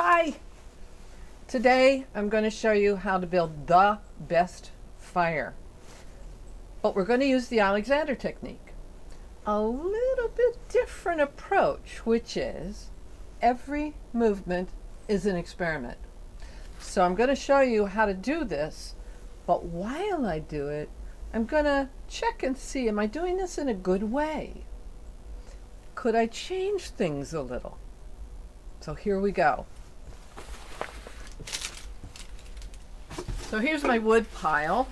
Hi! Today I'm going to show you how to build the best fire. But we're going to use the Alexander technique. A little bit different approach, which is every movement is an experiment. So I'm going to show you how to do this, but while I do it, I'm going to check and see, am I doing this in a good way? Could I change things a little? So here we go. So here's my wood pile.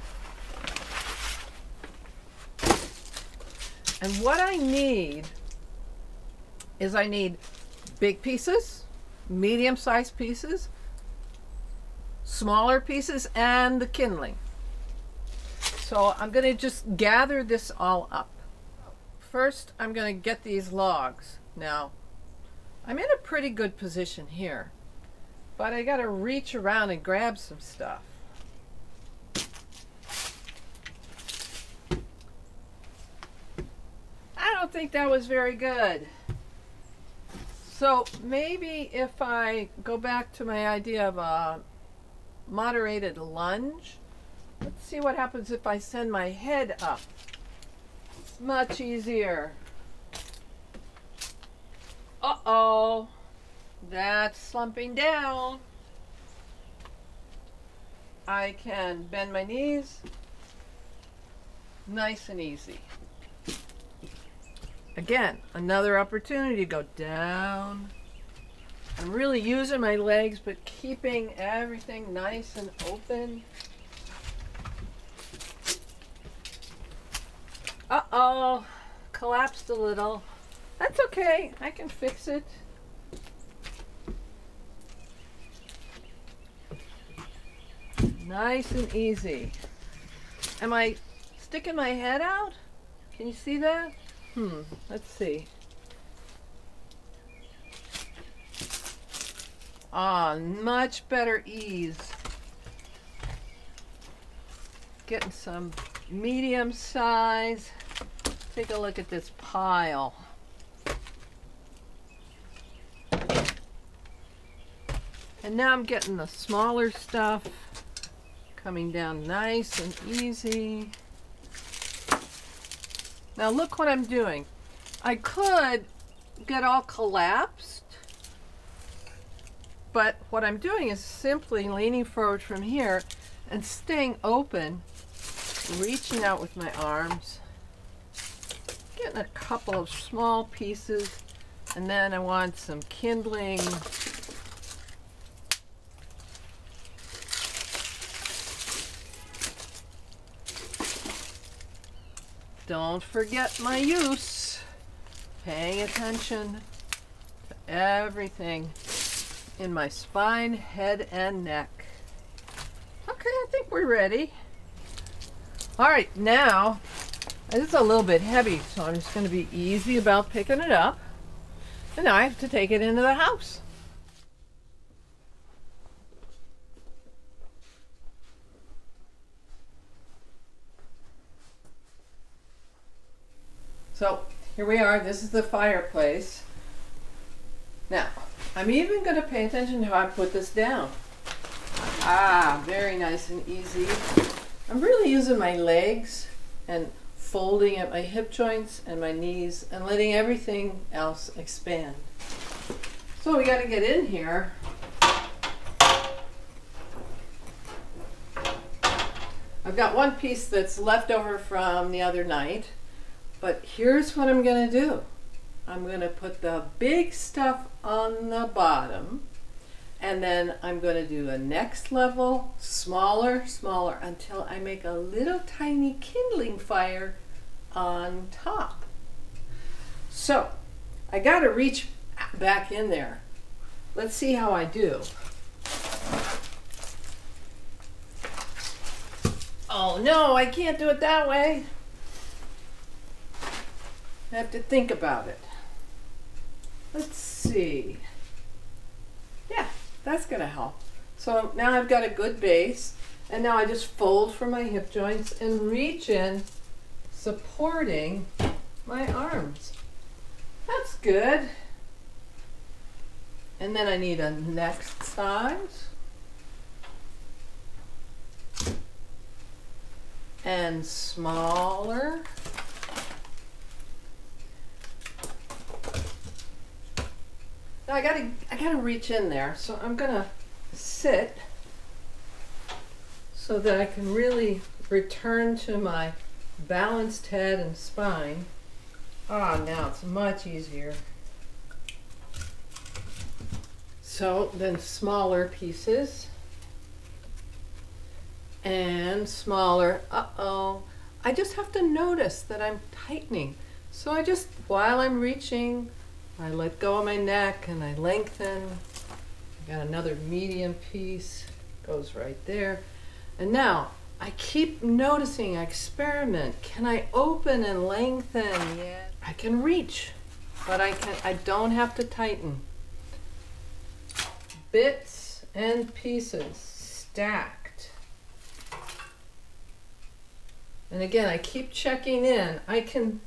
And what I need is I need big pieces, medium-sized pieces, smaller pieces, and the kindling. So I'm going to just gather this all up. First, I'm going to get these logs. Now, I'm in a pretty good position here, but I got to reach around and grab some stuff. I don't think that was very good. So maybe if I go back to my idea of a moderated lunge, let's see what happens if I send my head up. It's much easier. Uh-oh, that's slumping down. I can bend my knees, nice and easy. Again, another opportunity to go down. I'm really using my legs, but keeping everything nice and open. Uh-oh, collapsed a little. That's okay, I can fix it. Nice and easy. Am I sticking my head out? Can you see that? Let's see. Much better ease. Getting some medium size. Take a look at this pile. And now I'm getting the smaller stuff coming down nice and easy. Now look what I'm doing. I could get all collapsed, but what I'm doing is simply leaning forward from here and staying open, reaching out with my arms, getting a couple of small pieces, and then I want some kindling. Don't forget my use. Paying attention to everything in my spine, head, and neck. Okay, I think we're ready. All right, now, this is a little bit heavy, so I'm just going to be easy about picking it up. And now I have to take it into the house. So here we are, this is the fireplace. Now, I'm even going to pay attention to how I put this down. Very nice and easy. I'm really using my legs and folding at my hip joints and my knees and letting everything else expand. So we got to get in here. I've got one piece that's left over from the other night. But here's what I'm going to do. I'm going to put the big stuff on the bottom, and then I'm going to do a next level, smaller, smaller, until I make a little tiny kindling fire on top. So I got to reach back in there. Let's see how I do. Oh no, I can't do it that way. I have to think about it. Let's see. Yeah, that's going to help. So now I've got a good base, and now I just fold from my hip joints and reach in, supporting my arms. That's good. And then I need a next size. And smaller. Now I gotta reach in there, so I'm gonna sit so that I can really return to my balanced head and spine. Ah, now it's much easier. So then smaller pieces and smaller. Uh-oh. I just have to notice that I'm tightening. So I just, while I'm reaching, I let go of my neck and I lengthen. I got another medium piece, goes right there. And now I keep noticing, I experiment. Can I open and lengthen? Yeah. I can reach, but I don't have to tighten. Bits and pieces stacked. And again, I keep checking in. I can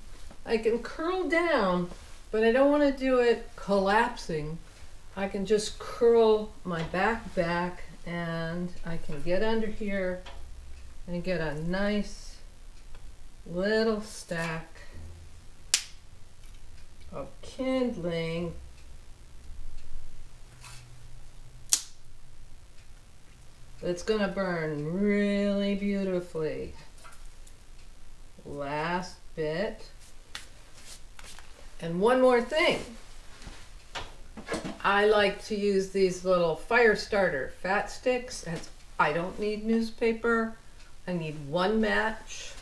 curl down, but I don't want to do it collapsing. I can just curl my back and I can get under here and get a nice little stack of kindling. It's gonna burn really beautifully. Last bit. And one more thing. I like to use these little fire starter fat sticks. I don't need newspaper. I need one match.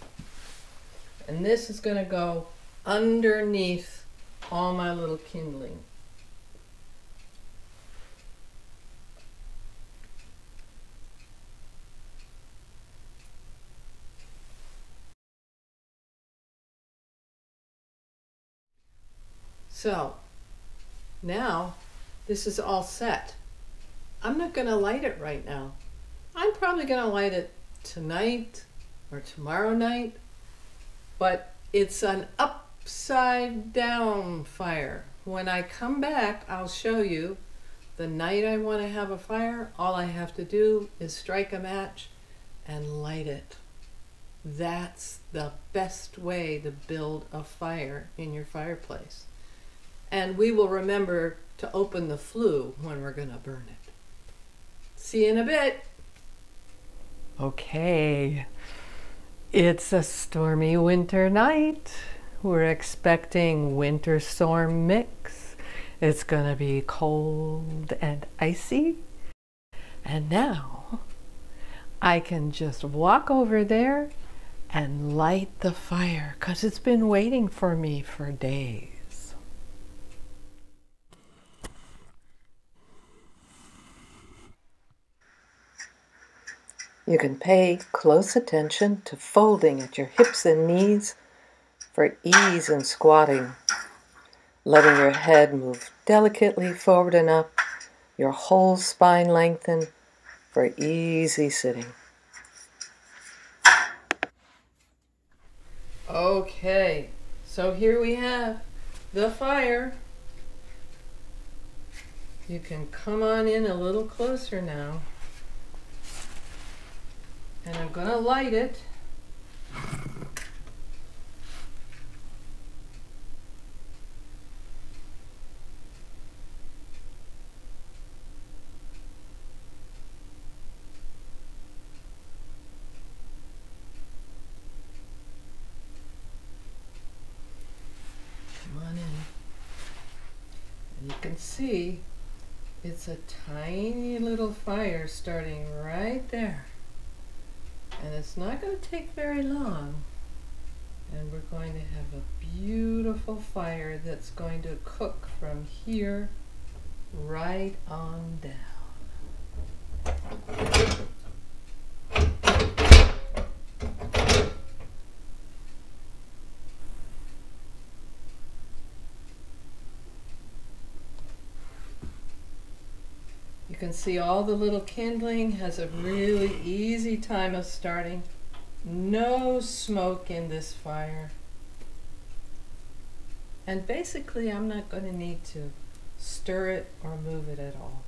And this is gonna go underneath all my little kindling. So now this is all set. I'm not going to light it right now. I'm probably going to light it tonight or tomorrow night, but it's an upside down fire. When I come back, I'll show you the night I want to have a fire. All I have to do is strike a match and light it. That's the best way to build a fire in your fireplace. And we will remember to open the flue when we're going to burn it. See you in a bit. Okay, it's a stormy winter night. We're expecting winter storm mix. It's going to be cold and icy. And now I can just walk over there and light the fire because it's been waiting for me for days. You can pay close attention to folding at your hips and knees for ease in squatting, letting your head move delicately forward and up, your whole spine lengthen for easy sitting. Okay, so here we have the fire. You can come on in a little closer now. And I'm going to light it. Come on in. And you can see it's a tiny little fire starting right there. And it's not going to take very long. And we're going to have a beautiful fire that's going to cook from here right on down. You can see all the little kindling has a really easy time of starting. No smoke in this fire. And basically I'm not going to need to stir it or move it at all.